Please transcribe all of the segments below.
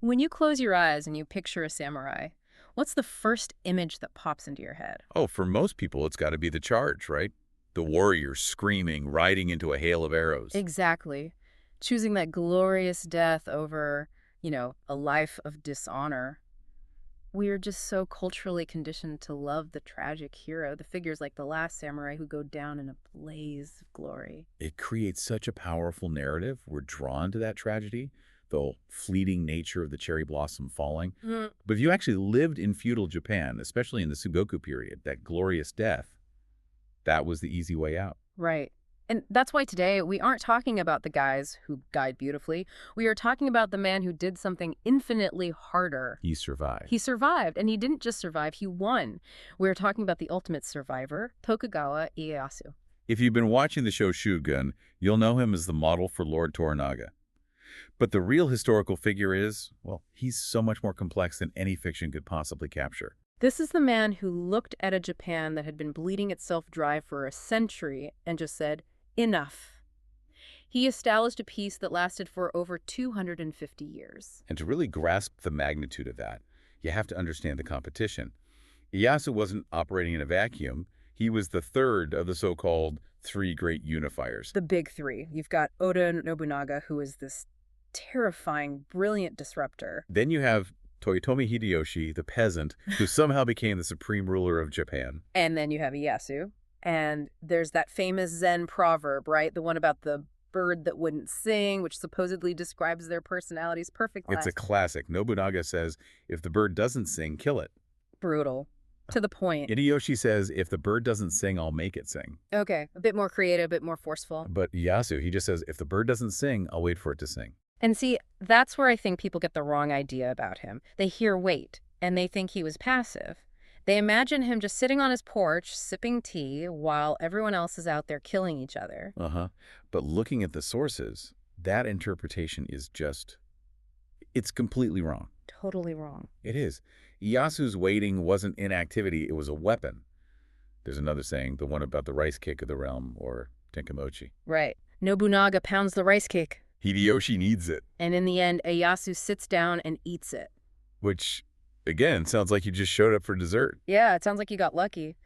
When you close your eyes and you picture a samurai, what's the first image that pops into your head? Oh, for most people, it's got to be the charge, right? The warrior screaming, riding into a hail of arrows. Exactly. Choosing that glorious death over, a life of dishonor. We are just so culturally conditioned to love the tragic hero, the figures like the last samurai who go down in a blaze of glory. It creates such a powerful narrative. We're drawn to that tragedy, the fleeting nature of the cherry blossom falling. But if you actually lived in feudal Japan, especially in the Sugoku period, that glorious death, that was the easy way out. Right. And that's why today we aren't talking about the guys who died beautifully. We are talking about the man who did something infinitely harder. He survived. He survived, and he didn't just survive, he won. We're talking about the ultimate survivor, Tokugawa Ieyasu. If you've been watching the show Shogun, you'll know him as the model for Lord Toranaga. But the real historical figure is, well, he's so much more complex than any fiction could possibly capture. This is the man who looked at a Japan that had been bleeding itself dry for a century and just said, enough. He established a peace that lasted for over 250 years. And to really grasp the magnitude of that, you have to understand the competition. Ieyasu wasn't operating in a vacuum. He was the third of the so-called three great unifiers. The big three. You've got Oda Nobunaga, who is this terrifying, brilliant disruptor. Then you have Toyotomi Hideyoshi, the peasant, who somehow became the supreme ruler of Japan. And then you have Ieyasu. And there's that famous Zen proverb, right? The one about the bird that wouldn't sing, which supposedly describes their personalities perfectly. It's a classic. Nobunaga says, if the bird doesn't sing, kill it. Brutal. To the point. Hideyoshi says, if the bird doesn't sing, I'll make it sing. Okay, a bit more creative, a bit more forceful. But Ieyasu, he just says, if the bird doesn't sing, I'll wait for it to sing. And see, that's where I think people get the wrong idea about him. They hear wait, and they think he was passive. They imagine him just sitting on his porch, sipping tea, while everyone else is out there killing each other. But looking at the sources, that interpretation is it's completely wrong. Totally wrong. It is. Iyasu's waiting wasn't inactivity, it was a weapon. There's another saying, the one about the rice cake of the realm, or tenkamochi. Right. Nobunaga pounds the rice cake. Hideyoshi needs it. And in the end, Ieyasu sits down and eats it. Which, again, sounds like you just showed up for dessert. Yeah, it sounds like you got lucky.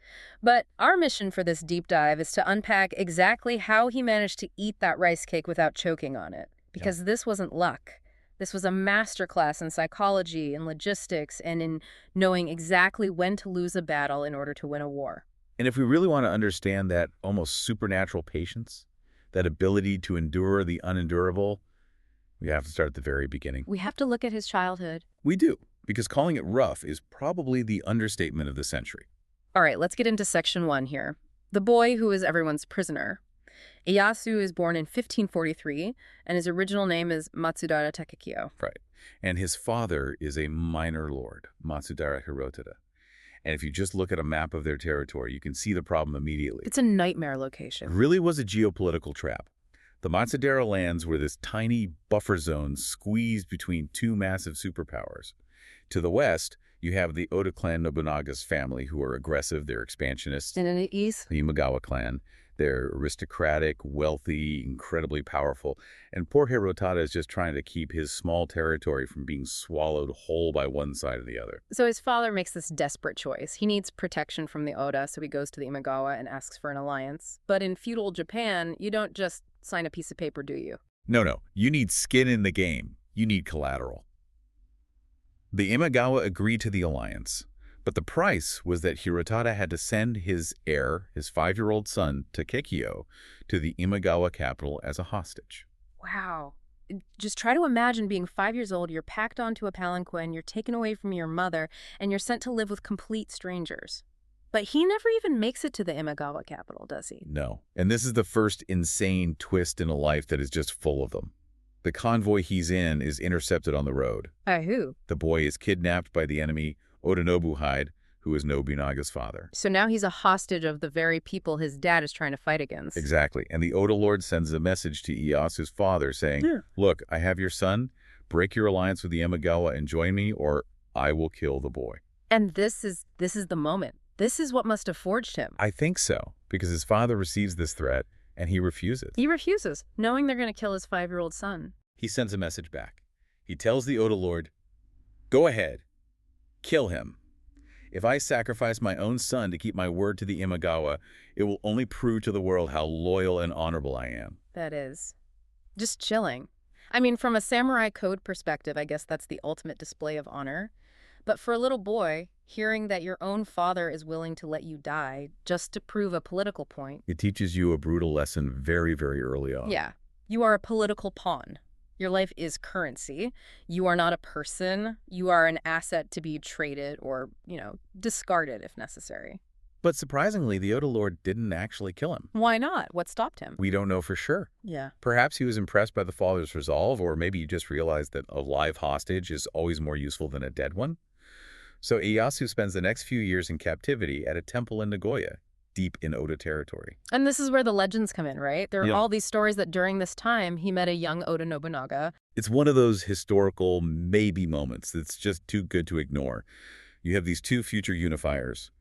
But our mission for this deep dive is to unpack exactly how he managed to eat that rice cake without choking on it. Because this wasn't luck. This was a masterclass in psychology and logistics and in knowing exactly when to lose a battle in order to win a war. And if we really want to understand that almost supernatural patience, that ability to endure the unendurable, we have to start at the very beginning. We have to look at his childhood. We do, because calling it rough is probably the understatement of the century. All right, let's get into section 1 here. The boy who is everyone's prisoner. Ieyasu is born in 1543, and his original name is Matsudara Takekyo. Right. And his father is a minor lord, Matsudara Hirotada. And if you just look at a map of their territory, you can see the problem immediately. It's a nightmare location. It really was a geopolitical trap. The Matsudara lands were this tiny buffer zone squeezed between two massive superpowers. To the west, you have the Oda clan Nobunaga's family, who are aggressive, they're expansionists. And in the east? The Imagawa clan. They're aristocratic, wealthy, incredibly powerful. And poor Hirotada is just trying to keep his small territory from being swallowed whole by one side or the other. So his father makes this desperate choice. He needs protection from the Oda, so he goes to the Imagawa and asks for an alliance. But in feudal Japan, you don't just sign a piece of paper, do you? No. You need skin in the game. You need collateral. The Imagawa agreed to the alliance. But the price was that Hirotada had to send his heir, his 5-year-old son, Takekyo, to the Imagawa capital as a hostage. Wow. Just try to imagine being 5 years old, you're packed onto a palanquin, you're taken away from your mother, and you're sent to live with complete strangers. But he never even makes it to the Imagawa capital, does he? No. And this is the first insane twist in a life that is just full of them. The convoy he's in is intercepted on the road. By who? The boy is kidnapped by the enemy, Oda Nobunaga, who is Nobunaga's father. So now he's a hostage of the very people his dad is trying to fight against. Exactly. And the Oda Lord sends a message to Ieyasu's father saying, Look, I have your son. Break your alliance with the Imagawa and join me, or I will kill the boy. And this is the moment. This is what must have forged him. I think so, because his father receives this threat, and he refuses. He refuses, knowing they're going to kill his 5-year-old son. He sends a message back. He tells the Oda Lord, Go ahead. Kill him. If I sacrifice my own son to keep my word to the Imagawa, it will only prove to the world how loyal and honorable I am. That is. Just chilling. I mean, from a samurai code perspective, I guess that's the ultimate display of honor. But for a little boy, hearing that your own father is willing to let you die just to prove a political point. It teaches you a brutal lesson very, very early on. Yeah. You are a political pawn. Your life is currency. You are not a person. You are an asset to be traded or, discarded if necessary. But surprisingly, the Oda Lord didn't actually kill him. Why not? What stopped him? We don't know for sure. Yeah. Perhaps he was impressed by the father's resolve, or maybe he just realized that a live hostage is always more useful than a dead one. So Ieyasu spends the next few years in captivity at a temple in Nagoya, deep in Oda territory. And this is where the legends come in, right? There are Yeah. all these stories that during this time, he met a young Oda Nobunaga. It's one of those historical maybe moments that's just too good to ignore. You have these two future unifiers,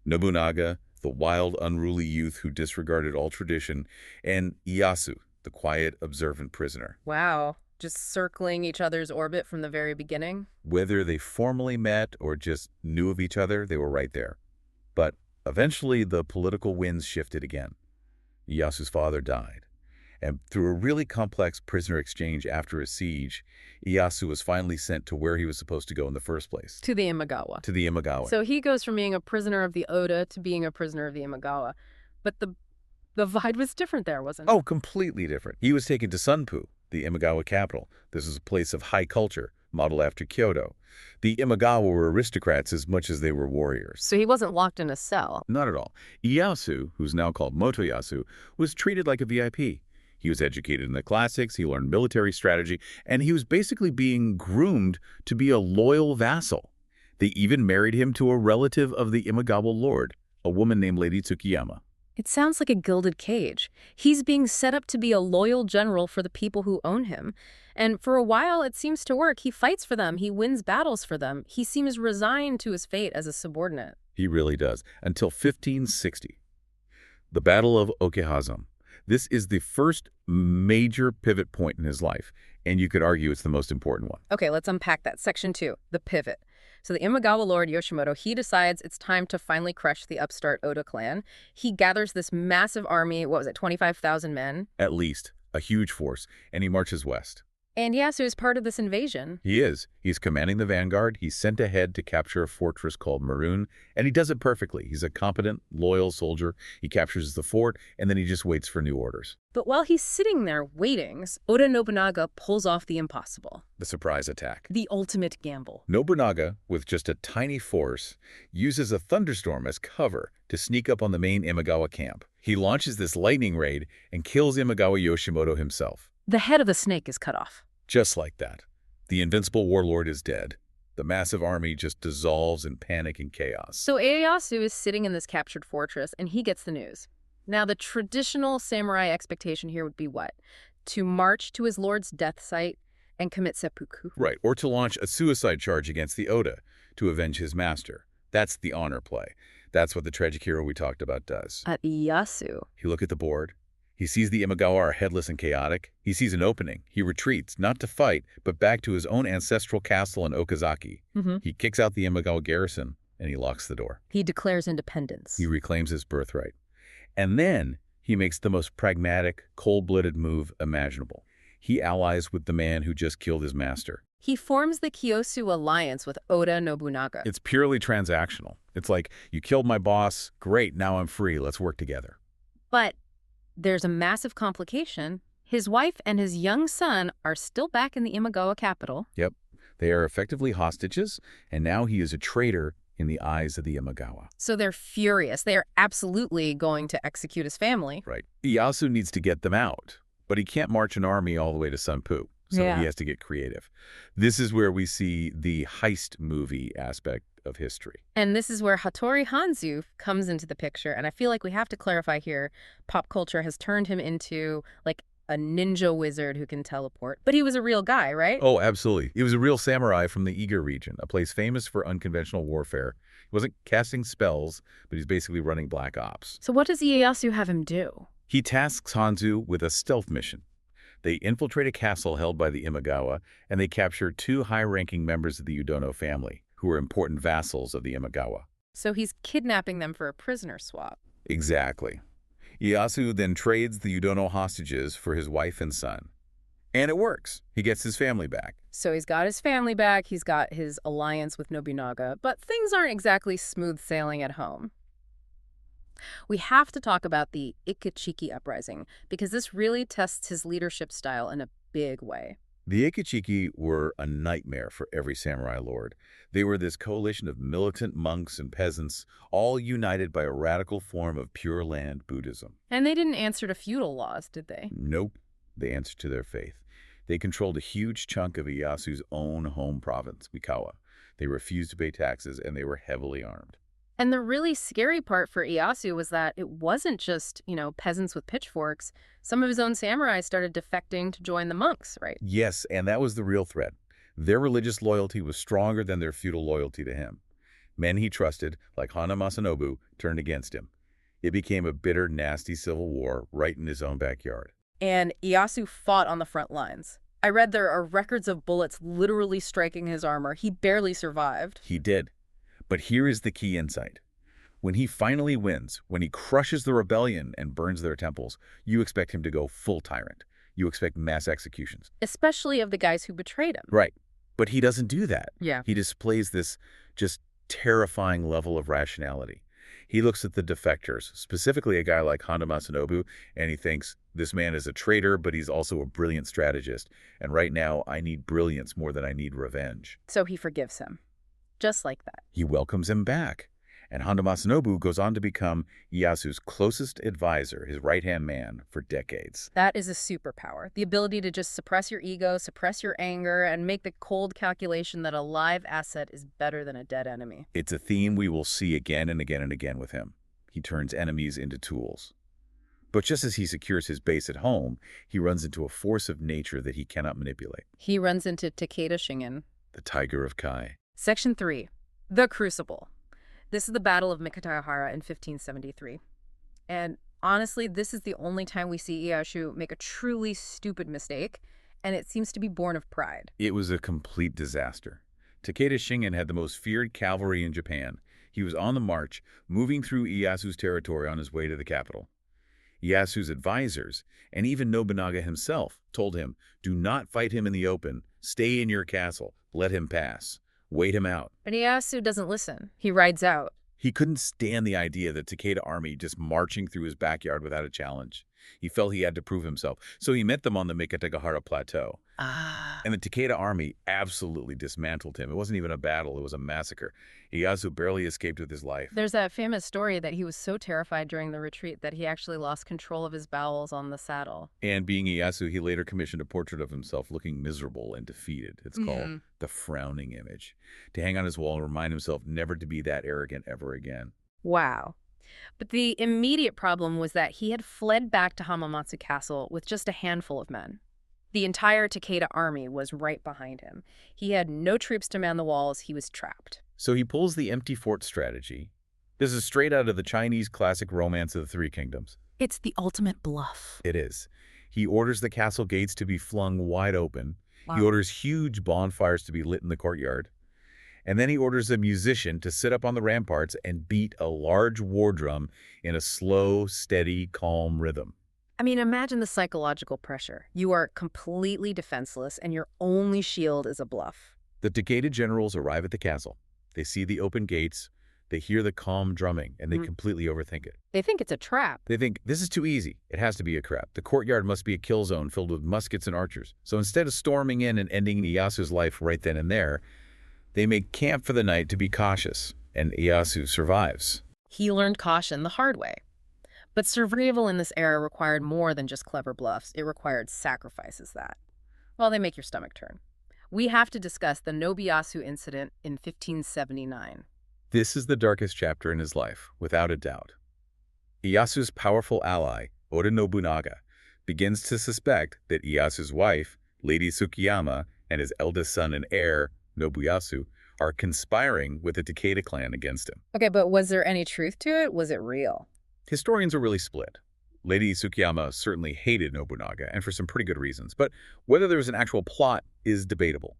Nobunaga, the wild, unruly youth who disregarded all tradition, and Ieyasu, the quiet, observant prisoner. Wow. Just circling each other's orbit from the very beginning. Whether they formally met or just knew of each other, they were right there. But eventually, the political winds shifted again. Ieyasu's father died. And through a really complex prisoner exchange after a siege, Ieyasu was finally sent to where he was supposed to go in the first place. To the Imagawa. To the Imagawa. So he goes from being a prisoner of the Oda to being a prisoner of the Imagawa. But the vibe was different there, wasn't it? Oh, completely different. He was taken to Sunpu, the Imagawa capital. This is a place of high culture, modeled after Kyoto. The Imagawa were aristocrats as much as they were warriors. So he wasn't locked in a cell. Not at all. Ieyasu, who's now called Motoyasu, was treated like a VIP. He was educated in the classics, he learned military strategy, and he was basically being groomed to be a loyal vassal. They even married him to a relative of the Imagawa lord, a woman named Lady Tsukiyama. It sounds like a gilded cage. He's being set up to be a loyal general for the people who own him. And for a while, it seems to work. He fights for them. He wins battles for them. He seems resigned to his fate as a subordinate. He really does. Until 1560. The Battle of Okehazam. This is the first major pivot point in his life, and you could argue it's the most important one. Okay, let's unpack that. Section 2, the pivot. So the Imagawa lord Yoshimoto, he decides it's time to finally crush the upstart Oda clan. He gathers this massive army, 25,000 men? At least, a huge force, and he marches west. And Ieyasu is part of this invasion. He is. He's commanding the vanguard. He's sent ahead to capture a fortress called Maroon, and he does it perfectly. He's a competent, loyal soldier. He captures the fort, and then he just waits for new orders. But while he's sitting there waiting, Oda Nobunaga pulls off the impossible. The surprise attack. The ultimate gamble. Nobunaga, with just a tiny force, uses a thunderstorm as cover to sneak up on the main Imagawa camp. He launches this lightning raid and kills Imagawa Yoshimoto himself. The head of the snake is cut off. Just like that. The invincible warlord is dead. The massive army just dissolves in panic and chaos. So Ieyasu is sitting in this captured fortress, and he gets the news. Now, the traditional samurai expectation here would be what? To march to his lord's death site and commit seppuku. Right, or to launch a suicide charge against the Oda to avenge his master. That's the honor play. That's what the tragic hero we talked about does. At Ieyasu. He looks at the board. He sees the Imagawa are headless and chaotic. He sees an opening. He retreats, not to fight, but back to his own ancestral castle in Okazaki. He kicks out the Imagawa garrison, and he locks the door. He declares independence. He reclaims his birthright. And then he makes the most pragmatic, cold-blooded move imaginable. He allies with the man who just killed his master. He forms the Kyosu alliance with Oda Nobunaga. It's purely transactional. It's like, you killed my boss, great, now I'm free, let's work together. But there's a massive complication. His wife and his young son are still back in the Imagawa capital. Yep, they are effectively hostages, and now he is a traitor in the eyes of the Imagawa. So they're furious. They are absolutely going to execute his family. Right. Ieyasu needs to get them out, but he can't march an army all the way to Sunpu, so he has to get creative. This is where we see the heist movie aspect of history. And this is where Hattori Hanzo comes into the picture, and I feel like we have to clarify here, pop culture has turned him into, like, a ninja wizard who can teleport. But he was a real guy, right? Oh, absolutely. He was a real samurai from the Iga region, a place famous for unconventional warfare. He wasn't casting spells, but he's basically running black ops. So what does Ieyasu have him do? He tasks Hanzo with a stealth mission. They infiltrate a castle held by the Imagawa, and they capture two high-ranking members of the Udono family, who are important vassals of the Imagawa. So he's kidnapping them for a prisoner swap. Exactly. Ieyasu then trades the Udono hostages for his wife and son. And it works. He gets his family back. So he's got his family back, he's got his alliance with Nobunaga, but things aren't exactly smooth sailing at home. We have to talk about the Ikechiki uprising, because this really tests his leadership style in a big way. The Ikechiki were a nightmare for every samurai lord. They were this coalition of militant monks and peasants, all united by a radical form of Pure Land Buddhism. And they didn't answer to feudal laws, did they? Nope. They answered to their faith. They controlled a huge chunk of Ieyasu's own home province, Mikawa. They refused to pay taxes, and they were heavily armed. And the really scary part for Ieyasu was that it wasn't just, peasants with pitchforks. Some of his own samurai started defecting to join the monks, right? Yes, and that was the real threat. Their religious loyalty was stronger than their feudal loyalty to him. Men he trusted, like Hana Masanobu, turned against him. It became a bitter, nasty civil war right in his own backyard. And Ieyasu fought on the front lines. I read there are records of bullets literally striking his armor. He barely survived. He did. But here is the key insight. When he finally wins, when he crushes the rebellion and burns their temples, you expect him to go full tyrant. You expect mass executions. Especially of the guys who betrayed him. Right. But he doesn't do that. Yeah. He displays this just terrifying level of rationality. He looks at the defectors, specifically a guy like Hana Masanobu, and he thinks, this man is a traitor, but he's also a brilliant strategist. And right now, I need brilliance more than I need revenge. So he forgives him. Just like that. He welcomes him back. And Hana Masanobu goes on to become Ieyasu's closest advisor, his right-hand man, for decades. That is a superpower. The ability to just suppress your ego, suppress your anger, and make the cold calculation that a live asset is better than a dead enemy. It's a theme we will see again and again and again with him. He turns enemies into tools. But just as he secures his base at home, he runs into a force of nature that he cannot manipulate. He runs into Takeda Shingen. The Tiger of Kai. Section 3. The Crucible. This is the Battle of Sekigahara in 1573. And honestly, this is the only time we see Ieyasu make a truly stupid mistake, and it seems to be born of pride. It was a complete disaster. Takeda Shingen had the most feared cavalry in Japan. He was on the march, moving through Ieyasu's territory on his way to the capital. Ieyasu's advisors, and even Nobunaga himself, told him, do not fight him in the open. Stay in your castle. Let him pass. Wait him out. But Ieyasu doesn't listen. He rides out. He couldn't stand the idea that Takeda army just marching through his backyard without a challenge. He felt he had to prove himself, so he met them on the Sekigahara plateau. And the Takeda army absolutely dismantled him. It wasn't even a battle, it was a massacre. Ieyasu barely escaped with his life. There's that famous story that he was so terrified during the retreat that he actually lost control of his bowels on the saddle. And being Ieyasu, he later commissioned a portrait of himself looking miserable and defeated. It's called the frowning image, to hang on his wall and remind himself never to be that arrogant ever again. Wow. But the immediate problem was that he had fled back to Hamamatsu Castle with just a handful of men. The entire Takeda army was right behind him. He had no troops to man the walls. He was trapped. So he pulls the empty fort strategy. This is straight out of the Chinese classic romance of the Three Kingdoms. It's the ultimate bluff. It is. He orders the castle gates to be flung wide open. Wow. He orders huge bonfires to be lit in the courtyard. And then he orders a musician to sit up on the ramparts and beat a large war drum in a slow, steady, calm rhythm. I mean, imagine the psychological pressure. You are completely defenseless, and your only shield is a bluff. The Takeda generals arrive at the castle. They see the open gates, they hear the calm drumming, and they completely overthink it. They think it's a trap. They think, this is too easy. It has to be a trap. The courtyard must be a kill zone filled with muskets and archers. So instead of storming in and ending Ieyasu's life right then and there, they make camp for the night to be cautious, and Ieyasu survives. He learned caution the hard way. But survival in this era required more than just clever bluffs. It required sacrifices that, well, they make your stomach turn. We have to discuss the Nobuyasu incident in 1579. This is the darkest chapter in his life, without a doubt. Ieyasu's powerful ally, Oda Nobunaga, begins to suspect that Ieyasu's wife, Lady Tsukiyama, and his eldest son and heir, Nobuyasu, are conspiring with the Takeda clan against him. Okay, but was there any truth to it? Was it real? Historians are really split. Lady Tsukiyama certainly hated Nobunaga, and for some pretty good reasons, but whether there was an actual plot is debatable.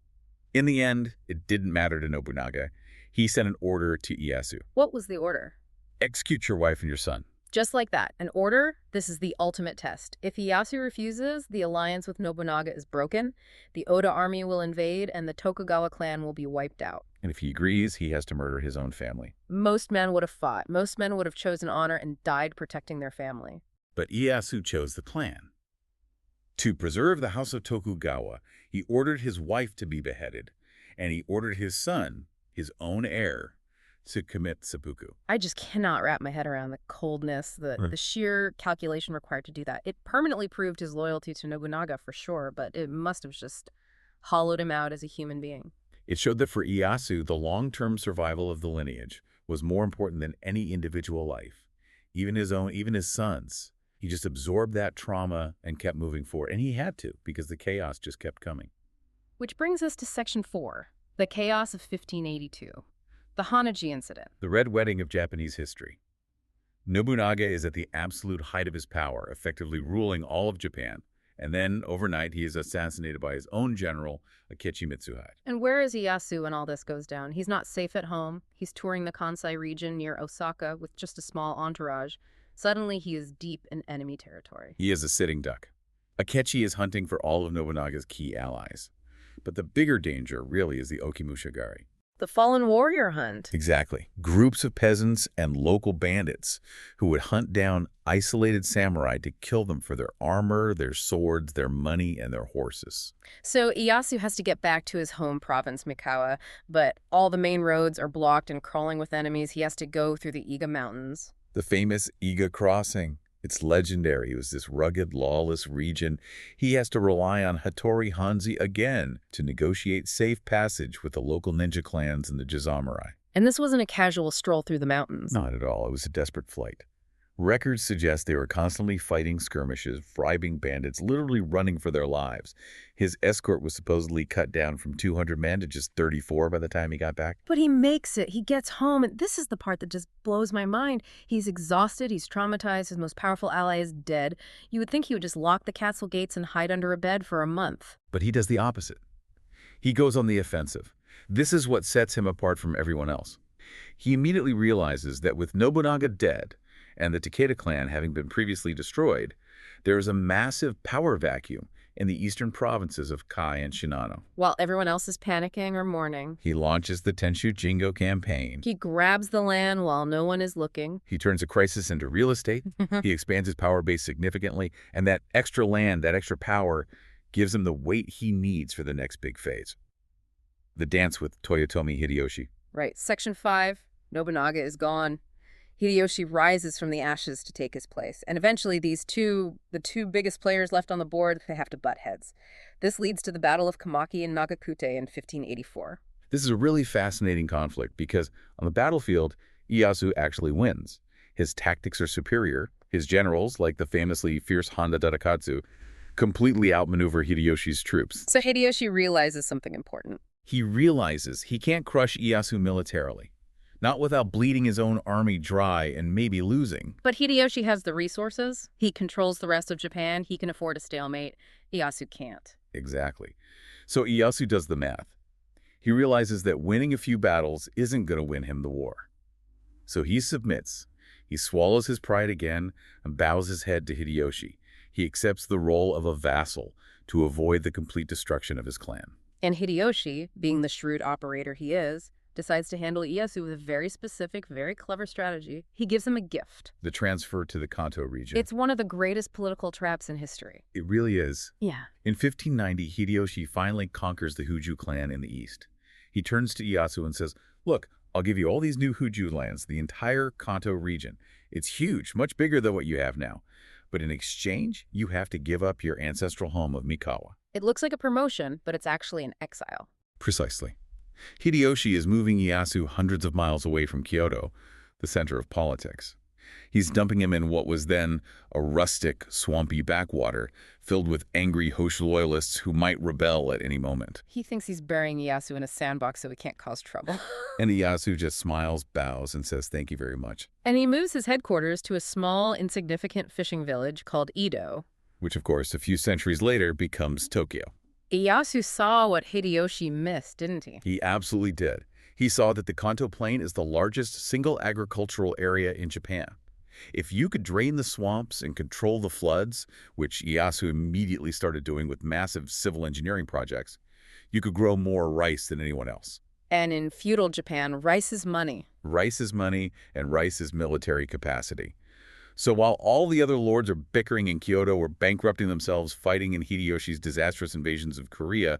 In the end, it didn't matter to Nobunaga. He sent an order to Ieyasu. What was the order? Execute your wife and your son. Just like that. An order? This is the ultimate test. If Ieyasu refuses, the alliance with Nobunaga is broken, the Oda army will invade, and the Tokugawa clan will be wiped out. And if he agrees, he has to murder his own family. Most men would have fought. Most men would have chosen honor and died protecting their family. But Ieyasu chose the clan. To preserve the house of Tokugawa, he ordered his wife to be beheaded, and he ordered his son, his own heir, to commit seppuku. I just cannot wrap my head around the coldness, the sheer calculation required to do that. It permanently proved his loyalty to Nobunaga for sure, but it must have just hollowed him out as a human being. It showed that for Ieyasu, the long-term survival of the lineage was more important than any individual life, even his son's. He just absorbed that trauma and kept moving forward, and he had to because the chaos just kept coming. Which brings us to Section 4, the chaos of 1582. The Hanaji Incident. The Red Wedding of Japanese history. Nobunaga is at the absolute height of his power, effectively ruling all of Japan. And then, overnight, he is assassinated by his own general, Akechi Mitsuhide. And where is Ieyasu when all this goes down? He's not safe at home. He's touring the Kansai region near Osaka with just a small entourage. Suddenly, he is deep in enemy territory. He is a sitting duck. Akechi is hunting for all of Nobunaga's key allies. But the bigger danger, really, is the Okimushigari. The fallen warrior hunt. Exactly. Groups of peasants and local bandits who would hunt down isolated samurai to kill them for their armor, their swords, their money, and their horses. So Ieyasu has to get back to his home province, Mikawa, but all the main roads are blocked and crawling with enemies. He has to go through the Iga Mountains. The famous Iga Crossing. It's legendary. It was this rugged, lawless region. He has to rely on Hattori Hanzi again to negotiate safe passage with the local ninja clans and the Jizamurai. And this wasn't a casual stroll through the mountains. Not at all. It was a desperate flight. Records suggest they were constantly fighting skirmishes, bribing bandits, literally running for their lives. His escort was supposedly cut down from 200 men to just 34 by the time he got back. But he makes it. He gets home, and this is the part that just blows my mind. He's exhausted. He's traumatized. His most powerful ally is dead. You would think he would just lock the castle gates and hide under a bed for a month. But he does the opposite. He goes on the offensive. This is what sets him apart from everyone else. He immediately realizes that with Nobunaga dead, and the Takeda clan having been previously destroyed, there is a massive power vacuum in the eastern provinces of Kai and Shinano. While everyone else is panicking or mourning, He launches the Tenshu Jingo campaign. he grabs the land while no one is looking. He turns a crisis into real estate. He expands his power base significantly, and that extra land, that extra power, gives him the weight he needs for the next big phase. The dance with Toyotomi Hideyoshi. Right. Section 5, Nobunaga is gone. Hideyoshi rises from the ashes to take his place. And eventually the two biggest players left on the board, they have to butt heads. This leads to the Battle of Kamaki and Nagakute in 1584. This is a really fascinating conflict because on the battlefield, Ieyasu actually wins. His tactics are superior. His generals, like the famously fierce Honda Tadakatsu, completely outmaneuver Hideyoshi's troops. So Hideyoshi realizes something important. He realizes he can't crush Ieyasu militarily, not without bleeding his own army dry and maybe losing. But Hideyoshi has the resources. He controls the rest of Japan. He can afford a stalemate. Ieyasu can't. Exactly. So Ieyasu does the math. He realizes that winning a few battles isn't going to win him the war. So he submits. He swallows his pride again and bows his head to Hideyoshi. He accepts the role of a vassal to avoid the complete destruction of his clan. And Hideyoshi, being the shrewd operator he is, decides to handle Ieyasu with a very specific, very clever strategy. He gives him a gift. The transfer to the Kanto region. It's one of the greatest political traps in history. It really is. Yeah. In 1590, Hideyoshi finally conquers the Huju clan in the east. He turns to Ieyasu and says, "Look, I'll give you all these new Huju lands, the entire Kanto region. It's huge, much bigger than what you have now. But in exchange, you have to give up your ancestral home of Mikawa." It looks like a promotion, but it's actually an exile. Precisely. Hideyoshi is moving Ieyasu hundreds of miles away from Kyoto, the center of politics. He's dumping him in what was then a rustic, swampy backwater filled with angry Hosh loyalists who might rebel at any moment. He thinks he's burying Ieyasu in a sandbox so he can't cause trouble. And Ieyasu just smiles, bows, and says thank you very much. And he moves his headquarters to a small, insignificant fishing village called Edo. Which, of course, a few centuries later becomes Tokyo. Ieyasu saw what Hideyoshi missed, didn't he? He absolutely did. He saw that the Kanto Plain is the largest single agricultural area in Japan. If you could drain the swamps and control the floods, which Ieyasu immediately started doing with massive civil engineering projects, you could grow more rice than anyone else. And in feudal Japan, rice is money. Rice is money, and rice is military capacity. So while all the other lords are bickering in Kyoto or bankrupting themselves fighting in Hideyoshi's disastrous invasions of Korea,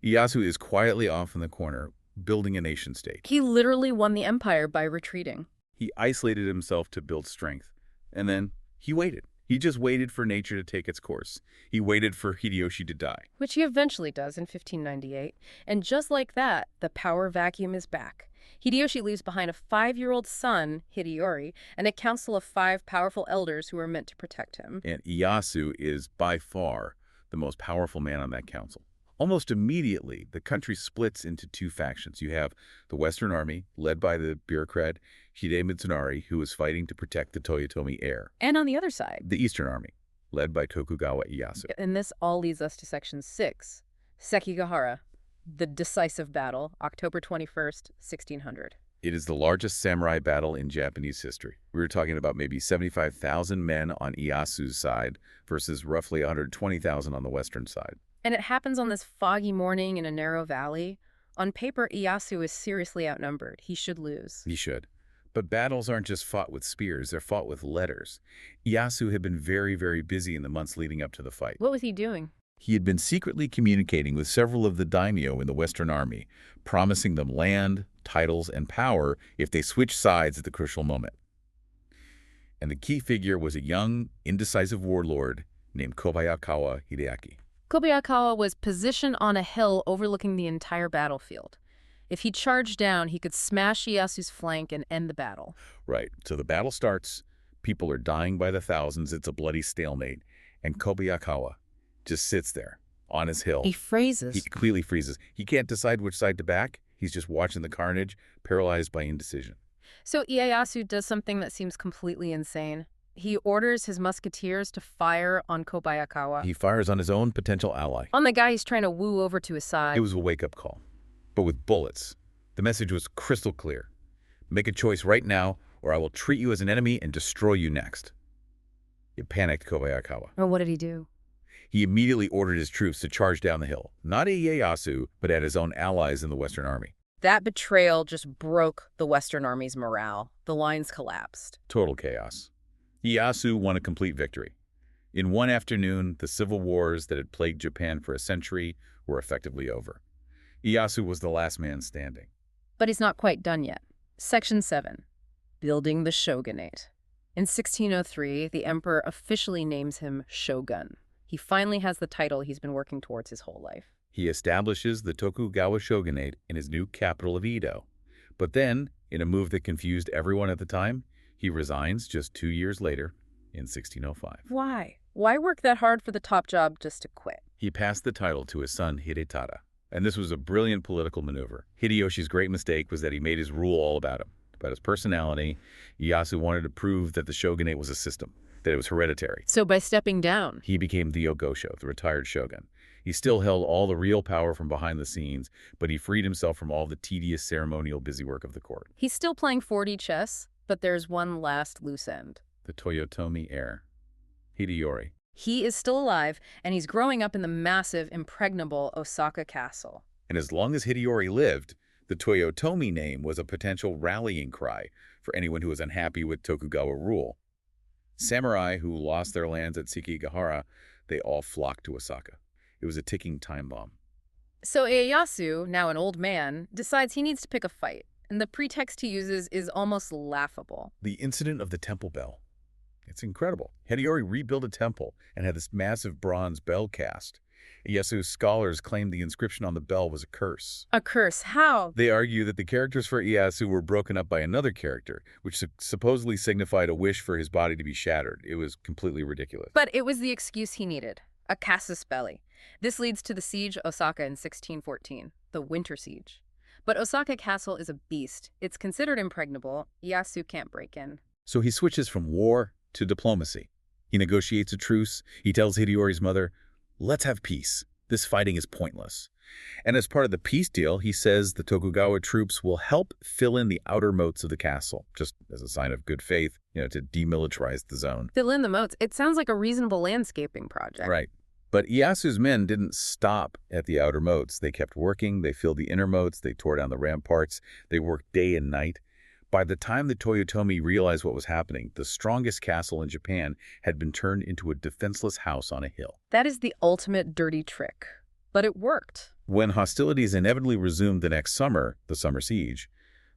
Ieyasu is quietly off in the corner, building a nation-state. He literally won the empire by retreating. He isolated himself to build strength, and then he waited. He just waited for nature to take its course. He waited for Hideyoshi to die. Which he eventually does in 1598. And just like that, the power vacuum is back. Hideyoshi leaves behind a 5-year-old son, Hideyori, and a council of 5 powerful elders who are meant to protect him. And Ieyasu is by far the most powerful man on that council. Almost immediately, the country splits into 2 factions. You have the Western Army, led by the bureaucrat Hide Mitsunari, who is fighting to protect the Toyotomi heir. And on the other side, The Eastern Army, led by Tokugawa Ieyasu. and this all leads us to Section 6, Sekigahara, the decisive battle, October 21st, 1600. It is the largest samurai battle in Japanese history. We were talking about maybe 75,000 men on Ieyasu's side versus roughly 120,000 on the western side. And it happens on this foggy morning in a narrow valley. On paper, Ieyasu is seriously outnumbered. He should lose. He should. But battles aren't just fought with spears, they're fought with letters. Ieyasu had been very, very busy in the months leading up to the fight. What was he doing? He had been secretly communicating with several of the daimyo in the Western Army, promising them land, titles, and power if they switched sides at the crucial moment. And the key figure was a young, indecisive warlord named Kobayakawa Hideaki. Kobayakawa was positioned on a hill overlooking the entire battlefield. If he charged down, he could smash Ieyasu's flank and end the battle. Right, so the battle starts, people are dying by the thousands, it's a bloody stalemate, and Kobayakawa just sits there on his hill. He freezes. He completely freezes. He can't decide which side to back. He's just watching the carnage, paralyzed by indecision. So Ieyasu does something that seems completely insane. He orders his musketeers to fire on Kobayakawa. He fires on his own potential ally. On the guy he's trying to woo over to his side. It was a wake-up call, but with bullets. The message was crystal clear. Make a choice right now, or I will treat you as an enemy and destroy you next. It panicked Kobayakawa. Oh, what did he do? He immediately ordered his troops to charge down the hill, not at Ieyasu, but at his own allies in the Western Army. That betrayal just broke the Western Army's morale. The lines collapsed. Total chaos. Ieyasu won a complete victory. In one afternoon, the civil wars that had plagued Japan for a century were effectively over. Ieyasu was the last man standing. But he's not quite done yet. Section 7. Building the shogunate. In 1603, the emperor officially names him shogun. He finally has the title he's been working towards his whole life. He establishes the Tokugawa shogunate in his new capital of Edo. But then, in a move that confused everyone at the time, he resigns just 2 years later in 1605. Why? Why work that hard for the top job just to quit? He passed the title to his son Hidetada, and this was a brilliant political maneuver. Hideyoshi's great mistake was that he made his rule all about him, about his personality. Ieyasu wanted to prove that the shogunate was a system, that it was hereditary. So by stepping down, He became the Yogosho, the retired shogun. He still held all the real power from behind the scenes, but he freed himself from all the tedious ceremonial busywork of the court. he's still playing 4D chess, but there's one last loose end. The Toyotomi heir, Hideyori. He is still alive, and he's growing up in the massive, impregnable Osaka castle. And as long as Hideyori lived, the Toyotomi name was a potential rallying cry for anyone who was unhappy with Tokugawa rule. Samurai who lost their lands at Sekigahara, they all flocked to Osaka. It was a ticking time bomb. So Ieyasu, now an old man, decides he needs to pick a fight, and the pretext he uses is almost laughable. The incident of the temple bell. It's incredible. Hideyori rebuilt a temple and had this massive bronze bell cast. Ieyasu's scholars claimed the inscription on the bell was a curse. A curse. How? They argue that the characters for Ieyasu were broken up by another character, which supposedly signified a wish for his body to be shattered. It was completely ridiculous. But it was the excuse he needed. A casus belli. This leads to the siege of Osaka in 1614, the Winter Siege. But Osaka Castle is a beast. It's considered impregnable. Ieyasu can't break in. So he switches from war to diplomacy. He negotiates a truce. He tells Hideyori's mother, "Let's have peace. This fighting is pointless." And as part of the peace deal, he says the Tokugawa troops will help fill in the outer moats of the castle, just as a sign of good faith, to demilitarize the zone. Fill in the moats. It sounds like a reasonable landscaping project. Right. But Ieyasu's men didn't stop at the outer moats. They kept working. They filled the inner moats. They tore down the ramparts. They worked day and night. By the time the Toyotomi realized what was happening, the strongest castle in Japan had been turned into a defenseless house on a hill. That is the ultimate dirty trick. But it worked. When hostilities inevitably resumed the next summer, the summer siege,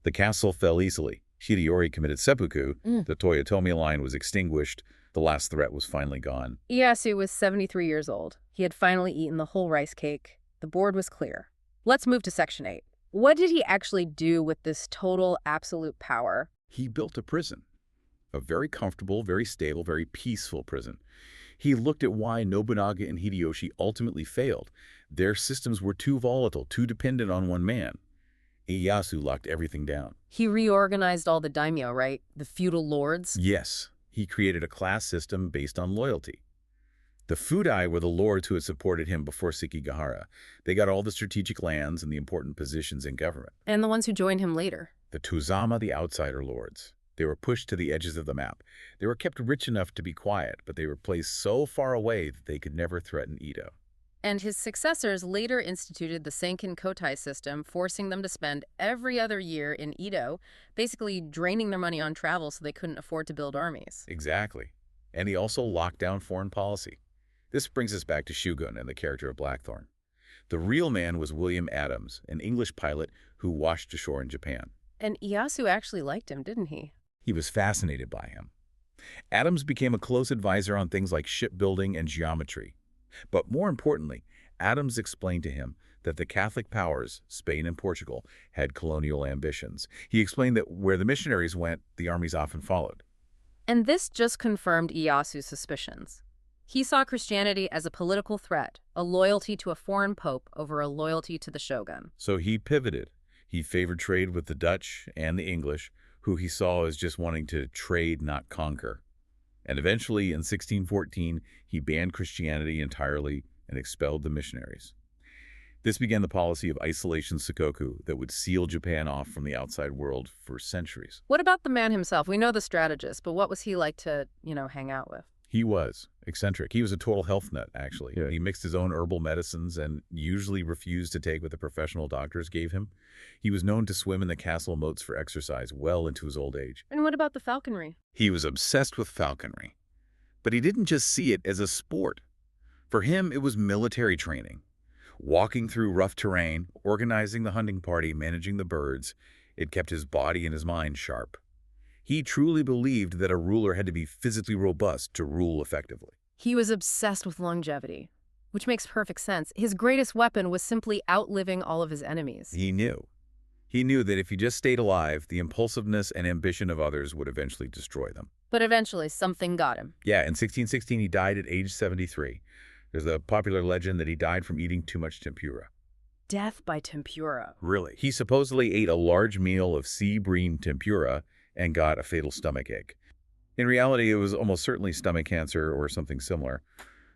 the castle fell easily. Hideyori committed seppuku. The Toyotomi line was extinguished. The last threat was finally gone. Ieyasu was 73 years old. He had finally eaten the whole rice cake. The board was clear. Let's move to Section 8. What did he actually do with this total, absolute power? He built a prison. A very comfortable, very stable, very peaceful prison. He looked at why Nobunaga and Hideyoshi ultimately failed. Their systems were too volatile, too dependent on one man. Ieyasu locked everything down. He reorganized all the daimyo, right? The feudal lords? Yes. He created a class system based on loyalty. The Fudai were the lords who had supported him before Sekigahara. They got all the strategic lands and the important positions in government. And the ones who joined him later. The Tuzama, the outsider lords. They were pushed to the edges of the map. They were kept rich enough to be quiet, but they were placed so far away that they could never threaten Edo. And his successors later instituted the Senkin Kotai system, forcing them to spend every other year in Edo, basically draining their money on travel so they couldn't afford to build armies. Exactly. And he also locked down foreign policy. This brings us back to Shogun and the character of Blackthorn. The real man was William Adams, an English pilot who washed ashore in Japan. And Ieyasu actually liked him, didn't he? He was fascinated by him. Adams became a close advisor on things like shipbuilding and geometry. But more importantly, Adams explained to him that the Catholic powers, Spain and Portugal, had colonial ambitions. He explained that where the missionaries went, the armies often followed. And this just confirmed Ieyasu's suspicions. He saw Christianity as a political threat, a loyalty to a foreign pope over a loyalty to the shogun. So he pivoted. He favored trade with the Dutch and the English, who he saw as just wanting to trade, not conquer. And eventually, in 1614, he banned Christianity entirely and expelled the missionaries. This began the policy of isolation Sakoku that would seal Japan off from the outside world for centuries. What about the man himself? We know the strategist, but what was he like to, hang out with? He was eccentric. He was a total health nut, actually. Yeah. He mixed his own herbal medicines and usually refused to take what the professional doctors gave him. He was known to swim in the castle moats for exercise well into his old age. And what about the falconry? He was obsessed with falconry. But he didn't just see it as a sport. For him, it was military training. Walking through rough terrain, organizing the hunting party, managing the birds, it kept his body and his mind sharp. He truly believed that a ruler had to be physically robust to rule effectively. He was obsessed with longevity, which makes perfect sense. His greatest weapon was simply outliving all of his enemies. He knew. He knew that if he just stayed alive, the impulsiveness and ambition of others would eventually destroy them. But eventually, something got him. Yeah, in 1616, he died at age 73. There's a popular legend that he died from eating too much tempura. Death by tempura. Really? He supposedly ate a large meal of sea-bream tempura and got a fatal stomachache. In reality, it was almost certainly stomach cancer or something similar.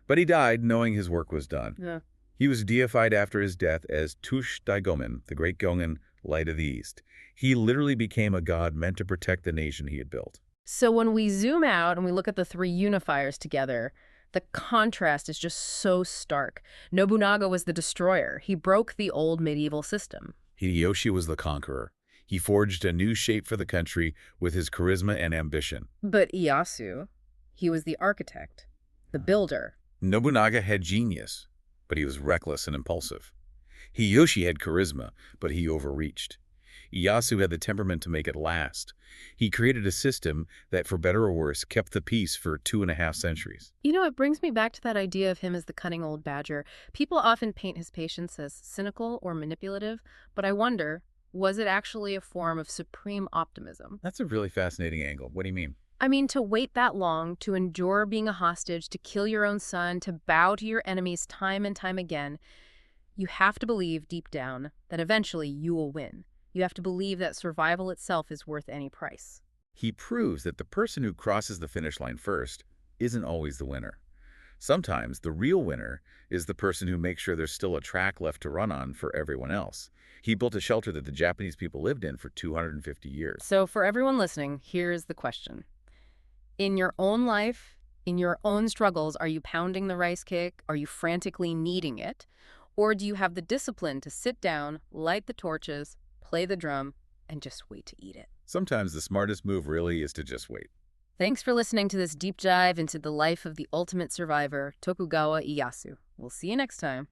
But he died knowing his work was done. Yeah. He was deified after his death as Tush Daigomen, the great Gongen, light of the East. He literally became a god meant to protect the nation he had built. So when we zoom out and we look at the three unifiers together, the contrast is just so stark. Nobunaga was the destroyer. He broke the old medieval system. Hideyoshi was the conqueror. He forged a new shape for the country with his charisma and ambition. But Ieyasu, he was the architect, the builder. Nobunaga had genius, but he was reckless and impulsive. Hideyoshi had charisma, but he overreached. Ieyasu had the temperament to make it last. He created a system that, for better or worse, kept the peace for 2.5 centuries. You know, it brings me back to that idea of him as the cunning old badger. People often paint his patience as cynical or manipulative, but I wonder, was it actually a form of supreme optimism? That's a really fascinating angle. What do you mean? I mean, to wait that long, to endure being a hostage, to kill your own son, to bow to your enemies time and time again, you have to believe deep down that eventually you will win. You have to believe that survival itself is worth any price. He proves that the person who crosses the finish line first isn't always the winner. Sometimes the real winner is the person who makes sure there's still a track left to run on for everyone else. He built a shelter that the Japanese people lived in for 250 years. So for everyone listening, here's the question. In your own life, in your own struggles, are you pounding the rice cake? Are you frantically kneading it? Or do you have the discipline to sit down, light the torches, play the drum, and just wait to eat it? Sometimes the smartest move really is to just wait. Thanks for listening to this deep dive into the life of the ultimate survivor, Tokugawa Ieyasu. We'll see you next time.